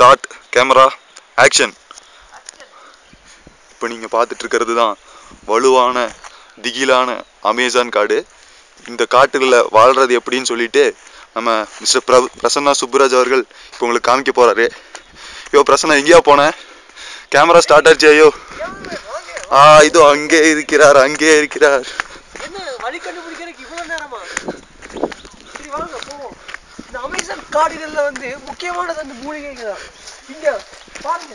Start camera action. இப்போ நீங்கள் பார்த்துட்டு இருக்கிறது தான் வலுவான திகிலான அமேசான் காடு. இந்த காட்டுகளில் வாழ்கிறது எப்படின்னு சொல்லிட்டு நம்ம மிஸ்டர் பிரசன்னா சுப்புராஜ் அவர்கள் இப்போ உங்களுக்கு காமிக்க போகிறாரு. ஐயோ பிரசன்னா எங்கேயா போனேன்? கேமரா ஸ்டார்ட் ஆச்சு. ஐயோ இதோ அங்கே இருக்கிறார், அங்கே இருக்கிறார். இந்த அமேசான் காடுகளில் வந்து முக்கியமானது அந்த மூலிகைகள் தான். இங்கே பாருங்க,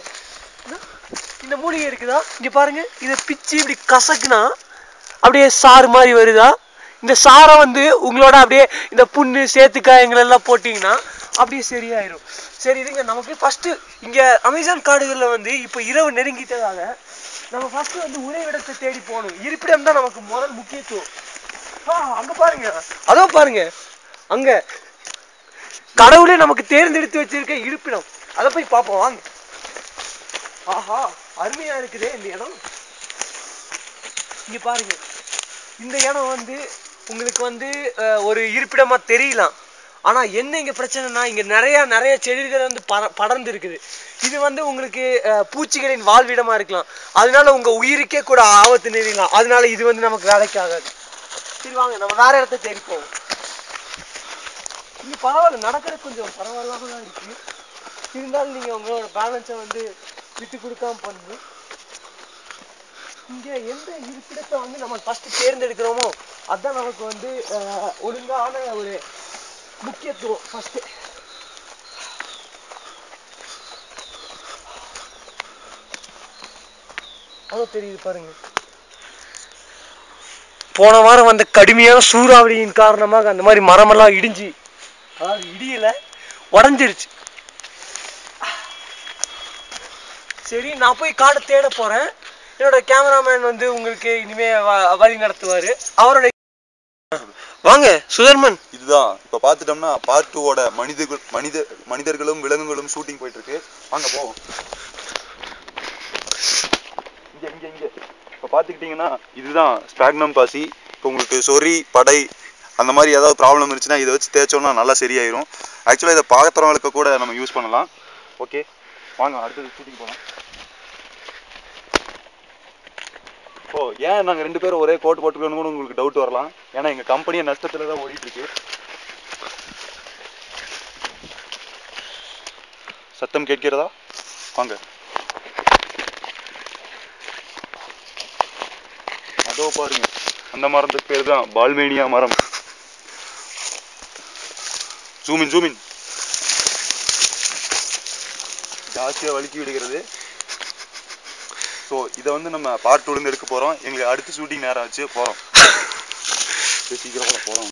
இந்த மூலிகை இருக்குதா, இங்கே பாருங்க. இதை பிச்சு இப்படி கசக்குனா அப்படியே சாறு மாதிரி வருதா. இந்த சாரை வந்து உங்களோட அப்படியே இந்த புண்ணு சேத்துக்காயங்கள் எல்லாம் போட்டிங்கன்னா அப்படியே சரியாயிரும். சரி இதுங்க, நமக்கு ஃபஸ்ட்டு இங்கே அமேசான் காடுகளில் வந்து இப்போ இரவு நெருங்கிட்டதாக நம்ம ஃபஸ்ட்டு வந்து உறைவிடத்தை தேடி போகணும். இருப்பிடம் தான் நமக்கு முதல் முக்கியத்துவம். அங்கே பாருங்க, அதோ பாருங்க, அங்கே கடவுளே நமக்கு தேர்ந்தெடுத்து வச்சிருக்க இருப்பிடம். அதை போய் பார்ப்போம் வாங்க. ஆஹா, அருமையா இருக்குதே இந்த இடம். இங்க பாருங்க, இந்த இடம் வந்து உங்களுக்கு வந்து ஒரு இருப்பிடமா தெரியலாம். ஆனா என்ன இங்க பிரச்சனைனா, இங்க நிறைய செடிகள் வந்து படர்ந்து இருக்குது. இது வந்து உங்களுக்கு பூச்சிகளின் வாழ்விடமா இருக்கலாம். அதனால உங்க உயிருக்கே கூட ஆபத்து நேரிடலாம். அதனால இது வந்து நமக்கு வேலைக்கு ஆகாது. சரி வாங்க, நம்ம வேற இடத்த தேடி போவோம். இங்கே பரவாயில்ல, நடக்கிறது கொஞ்சம் பரவாயில்லாம தான் இருக்கு. இருந்தாலும் நீங்கள் உங்களோட பேலன்ஸை வந்து விட்டு கொடுக்காம பண்ணணும். இங்கே எந்த இருப்பிடத்தை வந்து நம்ம ஃபஸ்ட்டு தேர்ந்தெடுக்கிறோமோ அதுதான் நமக்கு வந்து ஒழுங்கான ஒரு முக்கியத்துவம். ஃபஸ்ட்டு அதுவும் தெரியுது பாருங்க. போன வாரம் வந்த கடுமையான சூறாவளியின் காரணமாக அந்த மாதிரி மரமெல்லாம் இடிஞ்சு, அதாவது இடியில உடஞ்சிருச்சு. சரி, நான் போய் காடை தேட போறேன். என்னோட கேமராமேன் வந்து உங்களுக்கு இனிமே வழி நடத்துவாரு. அவரோட வாங்க சுதர்மன். இதுதான் இப்போ பார்த்துட்டோம்னா பார்ட் 2ஓட மனிதர்களும் விலங்குகளும் ஷூட்டிங் போயிட்டு இருக்கு. வாங்க போவோம். இங்கே இப்போ பார்த்துக்கிட்டிங்கன்னா இதுதான் ஸ்பாக்னம் பாசி. இப்போ உங்களுக்கு சொறி படை அந்த மாதிரி ஏதாவது ப்ராப்ளம் இருந்துச்சுன்னா இதை வச்சு தேய்ச்சோம்னா நல்லா சரியாயிரும். ஆக்சுவலாக இதை பாத்திரங்களுக்கு கூட நம்ம யூஸ் பண்ணலாம். ஓகே வாங்க அடுத்தது ஷூட்டிங் போகலாம். ஏன் நாங்கள் 2 பேரும் ஒரே கோட் போட்டுக்கணும்னு கூட உங்களுக்கு டவுட் வரலாம். ஏன்னா எங்கள் கம்பெனியை நஷ்டத்தில் தான் ஓடிட்டு இருக்கு. சத்தம் கேட்கிறதா? வாங்க. அதோ பாருங்க, அந்த மரத்துக்கு பேர் தான் பால்மேனியா மரம். ஜூமின் ஜாஸ்தியாக வலிக்கி விடுகிறது. ஸோ இதை வந்து நம்ம பார்ட் 2 எடுக்க போகிறோம். எங்களுக்கு அடுத்த ஷூட்டிங் நேரம் வச்சு போகிறோம். சீக்கிரமாக போகிறோம்.